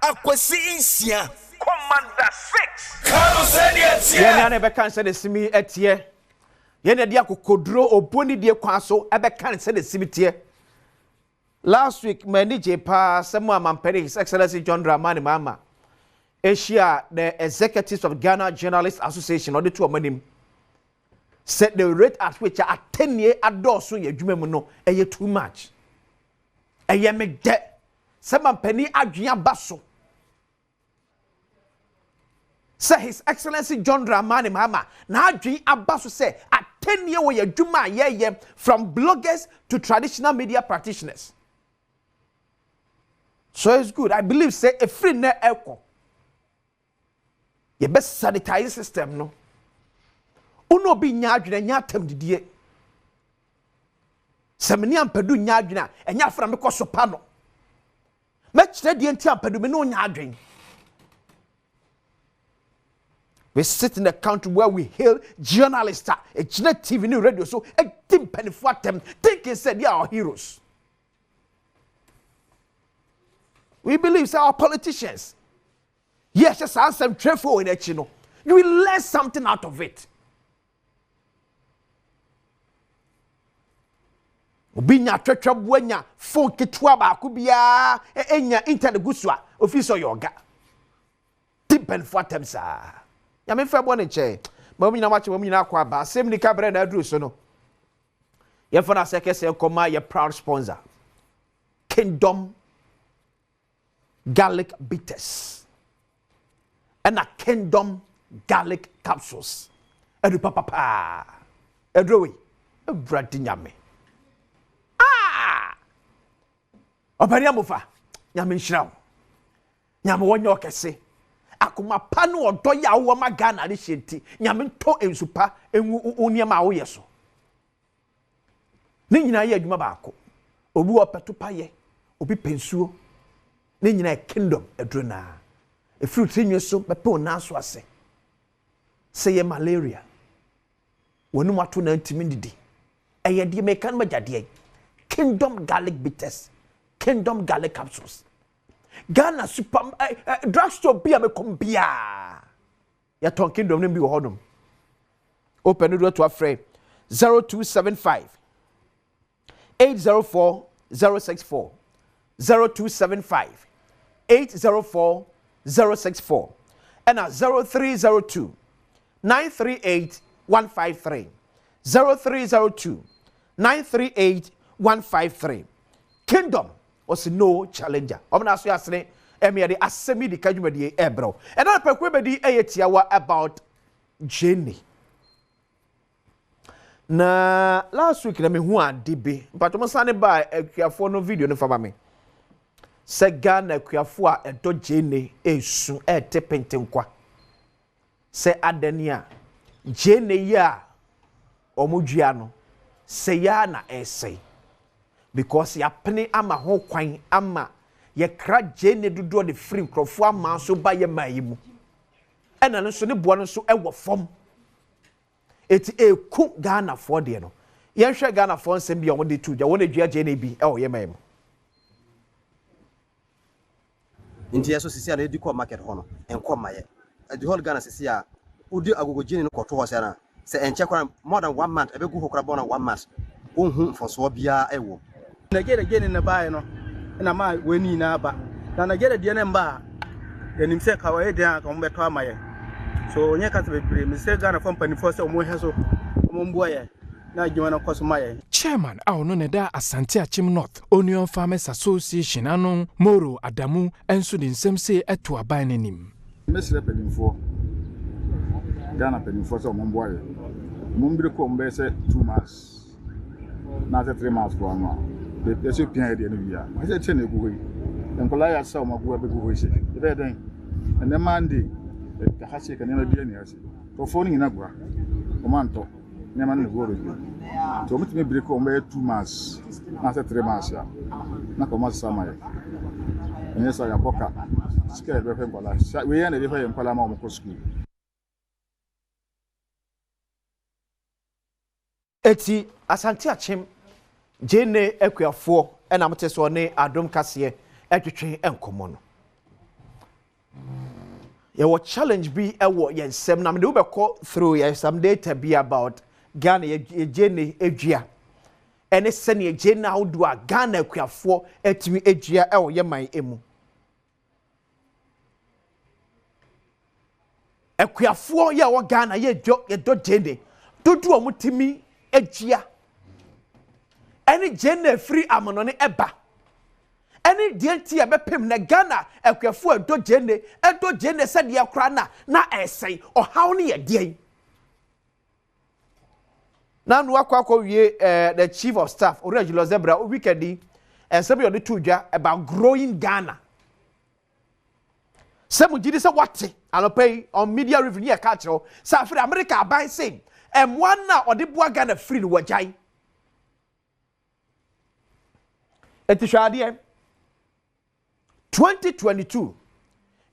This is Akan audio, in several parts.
akwasi insia Commander 6 Kano said it yeah na be kan say the simi etie ye na dia kokodro oboni die kwan so e be kan say the simi tie last week manager pa semu amampere His Excellency John Dramani Mahama Asia the executives of Ghana Journalists Association or the two amanim said the rate at which a 10-year adoso ye dwuma mu no e too much e ye me de sema pani adwea baso say His Excellency John Dramani Mahama na adwea abaso say a 10-year we ye dwuma ye from bloggers to traditional media practitioners. So it's good. I believe say a free net echo ye best sanitize system no uno bi nya adwena nya atam didie semeni ampadu nya adwena enya fra me koso pa no me kire die nti ampadu me no nya adwen. We sit in a country where we hail journalists a TV new radio so a team penifo atem thinking said they are our heroes. We believe say our politicians yes just Asem Trefo in Echino you will learn something out of it. Obinya twetwa buanya phone ketwa ba ko bia enya internet gusua office yoga tipen fatem sa ya me fa bone che ma ominya mache ominya akwa ba Asem Yi Di Ka bre na adru so no ye for na sekese koma ye proud sponsor Kingdom garlic bitters and a Kingdom garlic capsules edu papa edrowi ebradi nyame Obani amufa nyame nhirawo nyame wonye okese akoma pa no odo ya wo ma Ghana ne hyenti nyame to ensupa enwu oniema wo yeso ne nyina ye adwuma baako obi opeto paye obi pensuo ne nyina Kingdom edrona e fruit nwe so bepe onaso ase say malaria wonu mato na ntimi didi eye de mekan majade Kingdom garlic bitters Kingdom garlic capsules Ghana super drugstore bia me kombia ya ton Kingdom nem bi wo hodom open the door to afre 0275 804 064 0275 804 064 and 0302 938 153 0302 938 153 Kingdom was no challenger. Omna so yasne emiade Asem Yi Di Ka dwumadi ebro. And na pekwe bedi eyetiawa about Jenny. Na last week na me hu adibe. But mo sane ba akuafo no video no fama me. Se Ghana akuafo a edo Jenny esu etepentenkwa. Se adania Jenny ya omudua no se ya na esei. Because ya pene ama ho kwan ama ye kra Jenny dodo de free nkrofo ama so ba ye mayimu ena no so ne boa no so ewo fom eti eku Ghana for de no ye hwe Ghana for nsem bia wo de tu ja wo na dua Jenny bi e wo ye mayimu nti yeso sisi a na edi ko market ho no enko maye edi whole Ghana sisi a udi agogo Jenny no koto ho se na se enche kwa more than 1 month ebegu ho kra bona 1 month ohun foso bia ewo Nigeria Jenny na bae no na ma weni na ba na Nigeria die na mba yanim se ka waye dia ka mbeto amaye so onye ka bebre mi se Ghana company for se omo he so omo mbo ye na adwuma na koso maye Chairman Aono Neda Asante Achim North Onion Farmers Association anon Moro Adamu enso de nsem se eto aban nanim mesre pedinfo Ghana pedinfo se omo mbo ye omo mbire ko mbe se 2 months na 3 months ko anwa de so pian de no bia ma se tene go hoyi enkola ya sa o mago be go hoyi se de den ene mande ka ha se ka ne ma bia ni ase to fo ni na gwa o manto ne ma ne go ro to mutime break o mbe 2 months na 3 months ya na ko ma sa ma ye ene sa ya boka skele be fe enkola we ya na be fe enkola ma o ko school eti Asante Achim Jenny ekuafo ena mteso ne Adom kase etwetwe enkomo no your challenge be a what yen sem na me do be call through ye some data be about Ghana ye jene ejia ene se ne jene how do a Ghana akuafo etimi ejia e wo ye man emu akuafo ye wo Ghana ye do jene dodu omutimi ejia ene jene free amono ne eba ene dienti e bepem na Ghana akuafo edo jene se de akra na esei o haw ne ye de na no akwa wie the chief of staff Orejilo Zebra weekend and some of the tuja about growing Ghana some gidi say what and pay on media review near catch say for America buy say and one na or the boa Ghana free no wajai etishaade 2022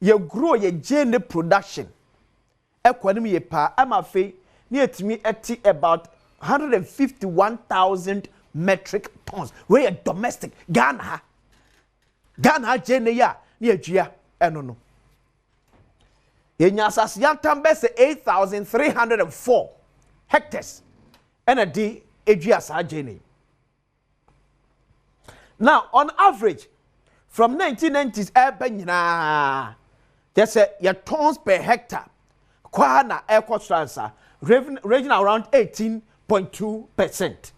ye grow ye gene production ekwanim ye pa amafe ne etimi eti about 151,000 metric tons we are domestic Ghana gene ya ne adua eno no ye nya asase yantambe se 8,304 hectares ena di adua sa gene. Now on average from 1990s nyina just your tons per hectare kwana equator ranging around 18.2%.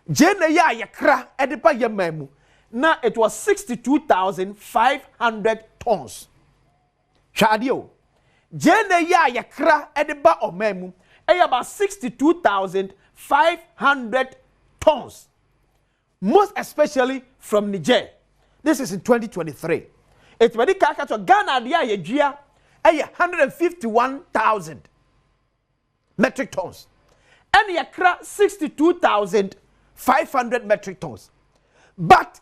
Jene ya yakra edipa yemamu na it was 62,500 tons. Shadio jene ya yakra ediba omemu about 62,500 tons, most especially from Niger. This is in 2023. It's very kaka to Ghana dia yejia 151,000 metric tons. And yakra 62,500 metric tons. But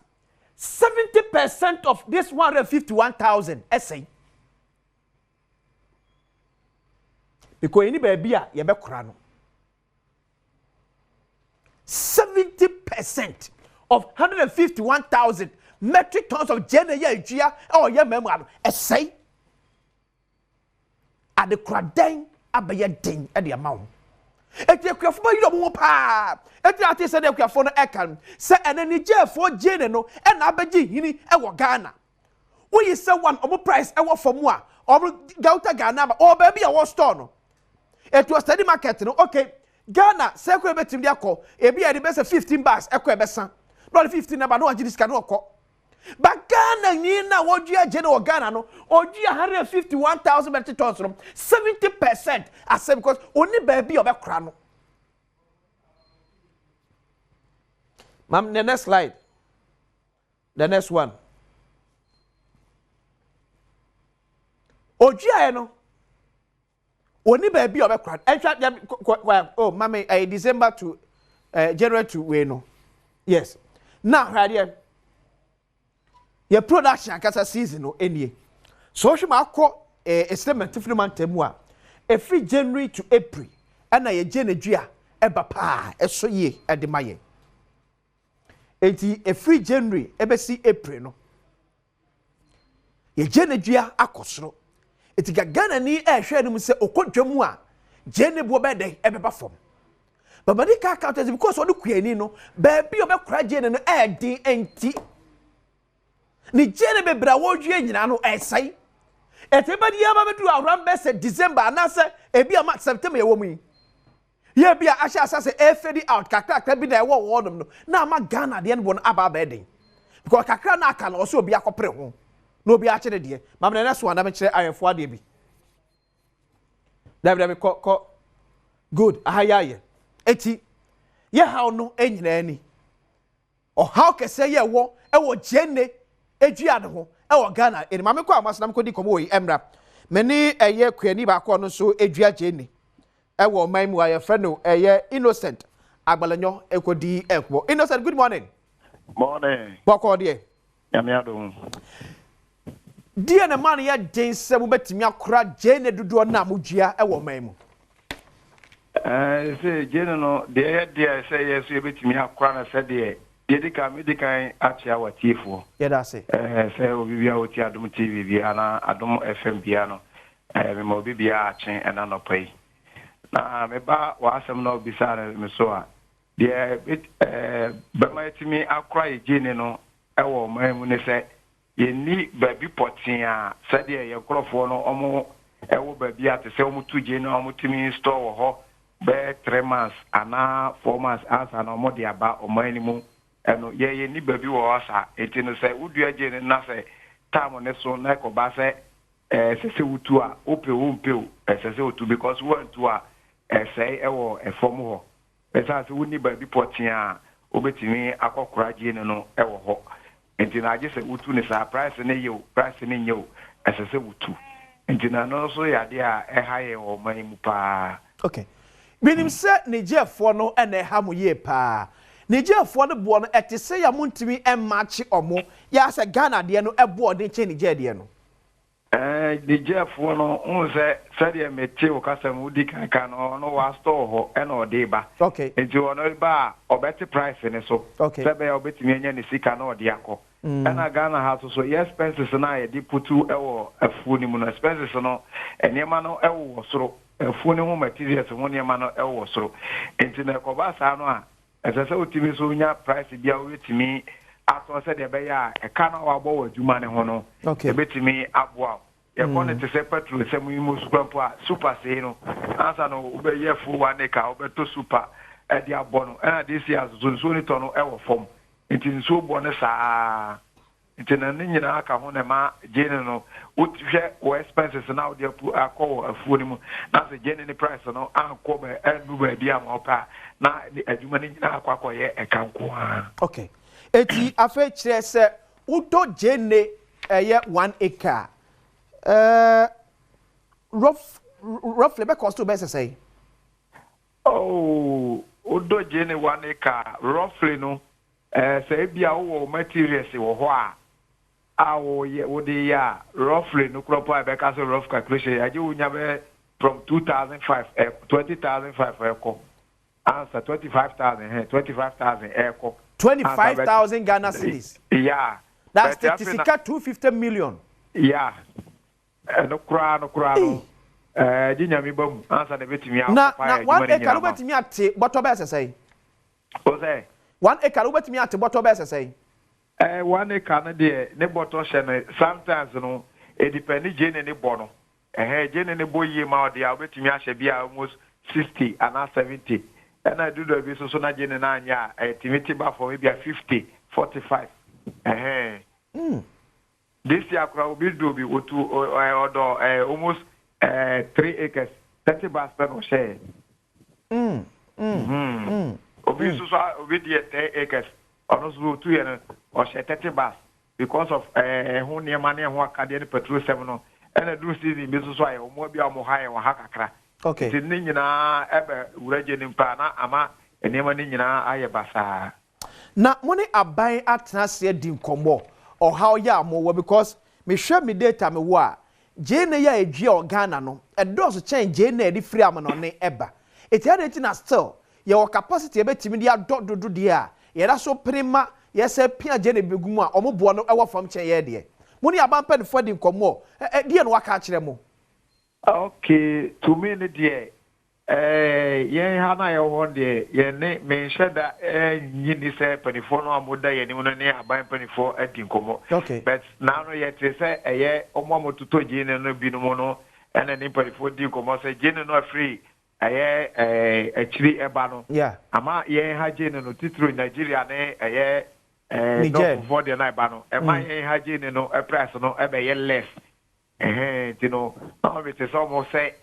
70% of this 151,000 essay because any baby ya be krano 70% of 151,000 metric tons of gene ya ejia or ya memu essay at the kraden abaya den at the amount. Eti akuafo yi do mo pa eti ati se de akuafo no ekan se ene Niger for gene no e na abaji hini e wo Ghana wo yi se one omo price e wo fom a omo gauta Ghana ba o ba bia wo store no eti o steady market no okay Ghana se ko betim de akọ e bia de be se 15 bags e ko e be san no 15 na ba no agi diska no akọ but Ghana ni na wo dua gene wo Ghana no o dua 151,000 metric tons no 70% asem because oni ba bia o be kra no. Mam, the next slide. The next one. Ojia no. Oni ba bia o be kra. Oh, mama, December to January to we no. Yes. Now, right your production kasa season no enie. So she ma akọ estimate tifiri man temu a every January to April ana ye gene dua eba pa eso ye ede maye. Enti every January ebesi April no ye gene dua akosoro. Eti Ghana ni ehwe no mu se okodwamu a gene bo be den ebeba fom. Babadi ka count because odu kuani no ba bi obekora gene no edi enti ni gene bebra wodwe nyina no esai etebadi ya ba bedu awran be se December na se ebi ama September ye womu ye bia asha asase e fade out kakra bi na e wo wodom no na ama Ghana de no aba ba eden because kakra na aka no so obi akopre ho no obi a kire de mam na so na me kire ayefo ade bi david ko good ahaya eti ye how no enyina ani o how kese ye wo e wo gene edua ne ho e wo Ghana eni mame kwa amasna mko di komo yi emra meni eye kuani ba ko no so edua gene e wo man mu aye fe no eye Innocent agbalanyo ekodi ekwo. Innocent, good morning. Morning. Boko de Yami adom. Die ne man ye den se mu betimi akora gene dodo na mudua e wo man mu. Say gene no de say yes we betimi akora na say de Di Ka atia watifo. Yeah, that's it. Say obi bia oti Adom TV bia na Adom FM bia no. me mo bibia achen ena no pai na me ba wa asem no bisare me so a de be ma timi akra ejini no ewo mamu ne se ye ni baby potin a se de ye krofo no omo ewo baby ate se omo tuje no omo timi store wo ho be 3 months ana 4 months asa no mo de aba omani mu eno ye ni baby wo asa eti no se udu ejini na se time ne so na ko ba se se wutu a ope se wutu because one to a say ewo efom ho esa se woni baby potin a obetimi akokora je no ewo ho enti na age se wutu ne sa price ne yo price ne nyo se wutu enti na no so ya de a ehaye o man mu pa okay binim se Nigerfo no ene ha mo ye pa Nigerfo no bo no ete se ya muntimi match omo ya se Ghana de no ebo de che Niger de no Nigerfo no unse sade meti o kasam udi kan no wa store ho ena ode ba okay enti ono ba obeti price ne so okay sebe obeti me nya ne sika na ode akọ ena Ghana ha so yes expenses na ye di putu ewo afu ni mu no expenses no enema no ewo soro afu ni ho materials ho enema no ewo soro enti na ko ba sa no a esese otimi so nya price bia o etimi ato se de be ya e ka na wa bo waduma ne ho no ebetimi aboa ye kono te se petrol se mu imu super se no ansa no ube ye fu wane ka ube to super e di abono na this year so ni to no e wo fom nti so bo ne sa nti na ni nyina aka ho ne ma jene no utihwe o expenses na o de akọ afu ni mu na se jene ni price no anko be enu be di am opa na adwuma ni nyina akọ ye e kanko ha okay eti afa kire se udo jene eye 1 acre roughly be cost to be say oh udo jene 1 acre roughly no say bia wo materials wo ho a awo ye wo de ya roughly no crop be ka so rough calculation ya je unya be from 2005 20,005 eko answer 25,000 eko 25,000 Ghana cedis yeah that's 250 million yeah no kura no jinya mi bam answer de betimi a na 1 acre betimi ate boto be say o say 1 acre betimi ate boto be say 1 acre na de ne boto hye no sometimes no e depend je ne bono je ne boye ma o de a betimi a hye bia almost 60 and 70 and I do the be so na je ne na anya timiti ba for maybe 50 45 this year will be do be to almost 3 acres 30 bars per share obi so obi dey 10 acres almost 2 year or share 30 bars because of ho ne ma ne ho akade ne petrol 7 no and do season be so ayo mo bia mo high wa hakakra okay tin ni nyina ebe uraje ni mpa na ama enema ni nyina aye basa na mo ne aban atena se di nkombo or how ya mo because me hwe me data me wo a je na ya edwe organa no edoso chen je na edi free am no ne eba etiade na still your capacity ebetimi dia dododo dia a ye da so prima ye se pia je na begumu a omobo no ewo fam chen ye de mo ne aban pe fo di nkombo die no waka kire mo okay to me ne die ye ha na ye won de ye ne me sheda nyini se penifo no amoda ye ni no ne aban penifo adi nkomo but now no ye te se eye omomototo jine no bi no no ene ni penifo di nkomo se jine no free eye achiri eba no ama ye ha jine no titro Nigeria ne eye no for the na eba no e ma ye ha jine no price no e be ye less you know now it is almost say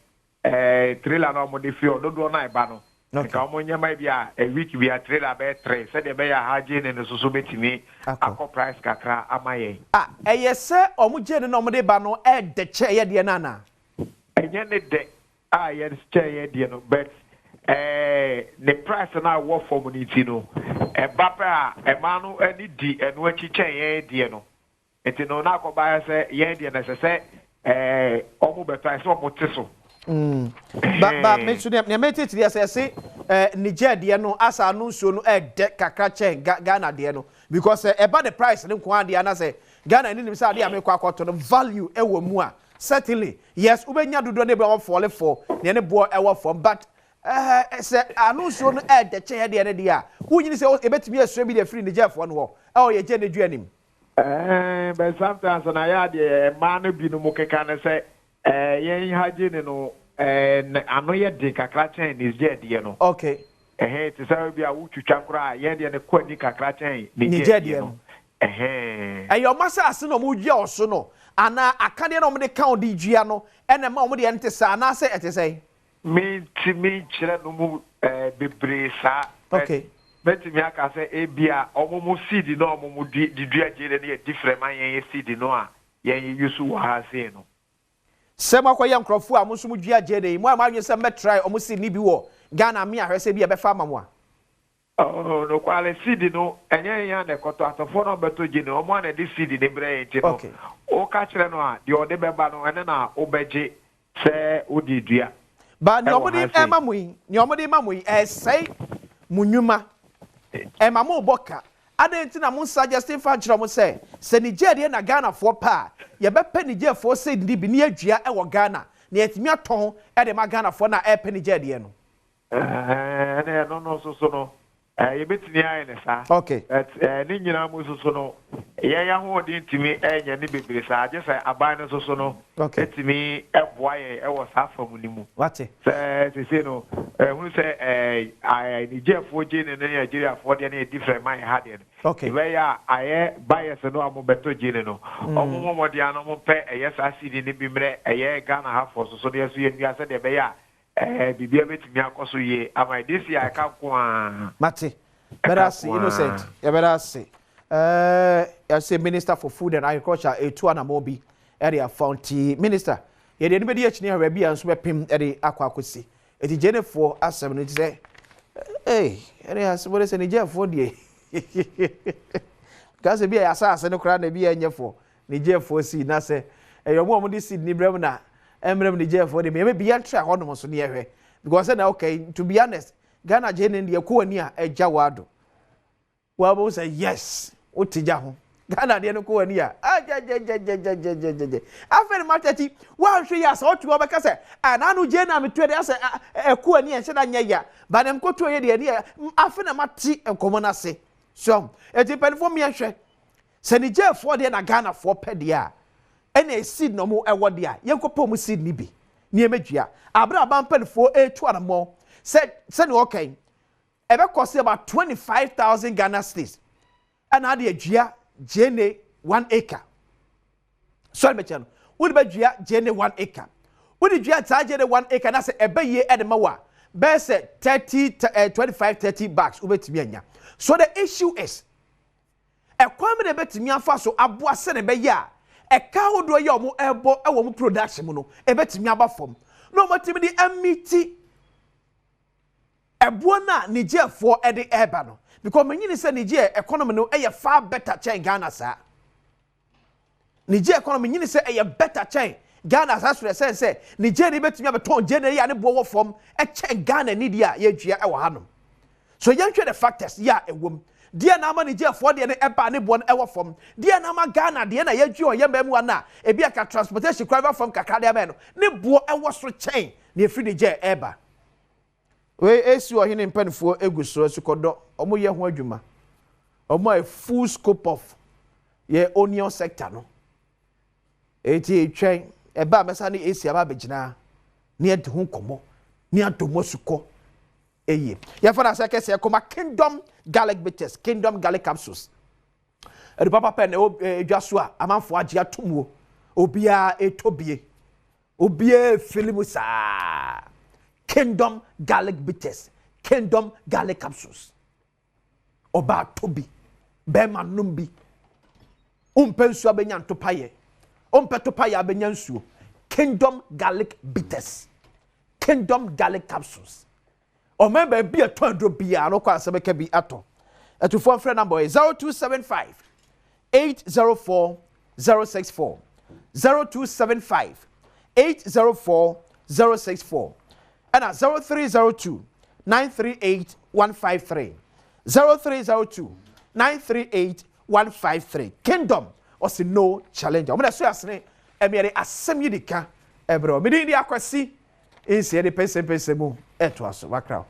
trailer no mo de fi ododo na iba no ka mo nyama bia a week bia trailer be 3 said de be ya haje ne so betimi akọ price kakra amaye eyese omo je ne no mo de ba no de che ye de na na enye ne de ye che ye de no but the price na wo for ni ti no e ba pa e ma no ani di eno achi che ye de no enti no na akọ ba se ye de na se omo be price omo tiso ba me so ne metete dia say Niger de no asa no nsuo no de kakra chen Ghana de no because about the price ne ko ade na say Ghana ni nim say ade amekwa akoto no value ewo mu a certainly yes ubenya dodo ne be on fall for ne bo e wo form but say anunso no e de che de ne dia who nyini say e betimi asua bi de free ne jefo no ho e ye je ne du anim but sometimes na ya de man no bi no mo keka ne say yen haje ne no ano ye de kakra chen ni je de no okay ti say bi a wo twitwa kra yen de ne kwani kakra chen ni je de no your massa ase no mo dua oso no ana akade no mo de kan di dua no ene ma mo de ente sa na se ete sei me chire no mu bebre sa okay bet me aka say ebia omomo seed no omomo di dua je ne different man yen seed no a yen yusu wa ha se no se makoye nkrofo a mo so mo dua je ne mo amadwe se me try omo seed ni bi wo Ghana me ahwese bi e be fa mamo oh no kwale seed no enye yan na ekoto atofo no beto je ne omo na di seed ne bre enti no o ka kire no a de ode beba no ene na obeje se odi dua ba ni omo di mamu sei munyuma mamu boka adenti na mo suggest fa kire mo se Nigeria na Ghana fo pa ye be pe Nigeria fo se ndi bi ni adua e wo Ghana na etimi aton e de ma Ghana fo na e pe Nigeria no no so no you bet me I sa okay ni nyina mu so no ya ho de ntimi enya ni bebere sa je say aban no so no etimi eboa ye e wo sa famu ni mu wate say no hu say Nigeria fo je ne Nigeria fo de na different man had it okay we ya aye bias no amo beto je ne no omo mo de ano mo pe eye sa sidi ni bi mre eye Ghana ha fo so de so ye ndia se de be ya bibia betimi akoso ye am this year I can kwa mate better see innocent ya better see I say Minister for Food and Agriculture etu anamobi area founty minister ye de be de chini ha bia nso be pem ere akwakosi eti jenefo asem no say area so say Nigeria de gaze bia ya sa ase no kra na bia nyefo Nigeria si na say eyomo mo de seed ni brem na emrem Nigeria de me be yan try hono so ne ehwe because na okay to be honest Ghana jene de ko ani a eja wado wa bo say yes o tija ho Ghana de no ko ani a afere matati wa hwe ya so to obeka say ananu je na metu de say ko ani en hye nya ya ba nem ko to ye de ani afe na mati enkomo na se so eti penfo me hwe se Nigeria de na Ghana fo pede a ene seed no mo ewo de a yenkopo mu seed ni bi ni emedua abra bampanfo etu anamo said okay ebe cost about 25,000 Ghana cedis and had a dua jene 1 acre so me chano would be dua jene 1 acre would the dua ta jene 1 acre na say ebe ye edema wa be say 25-30 bags ubetimi anya so the issue is ekwame de betimi afa so aboa se ne be ya eka hodo ye omo ebo e wo mo production mu no ebetimi aba fom no matimi di amiti ebo na Nigeria for ede eba no because menyini say Nigeria economy no e far better chain Ghana sa Nigeria economy nyini say e better chain Ghana sa so say Nigeria betimi abeton jene ya ne bo wo fom e chain Ghana ni dia ye dua e wo hanom so yentwe the factors ya ewom dia na ma Nigeria for de ne eba ne bo no e wo fom dia na ma Ghana de na yadwi o yemam ana e bia ka transportation driver from kakra de me no ne bo e wo so chain ne fi Nigeria eba we esi o hene mpanfo egusoro sukodo omo ye ho adwuma omo a full scope of ye onion sector no eti etwen eba mesa ne esi aba begina ne ade ho komo ne adomo suko eye ye fana se kese koma Kingdom garlic bitters Kingdom garlic capsules eri papa pen edwaso a amanfo age atomuo obia etobie obia filimu sa Kingdom garlic bitters Kingdom garlic capsules oba tobi bema numbi umpensu abenya ntopaye ompetopaye abenya nsuo Kingdom garlic bitters Kingdom garlic capsules omember bi atondro bia no kwa asebeka bi ato etufo friend number 0275 804 064 0275 804 064 and at 0302 938 153 0302 938 153 Kingdom or see no challenge. I'm going to say emiere Asem Yi Di Ka ebro me di akwasi ensie de pese mu eto aso wakra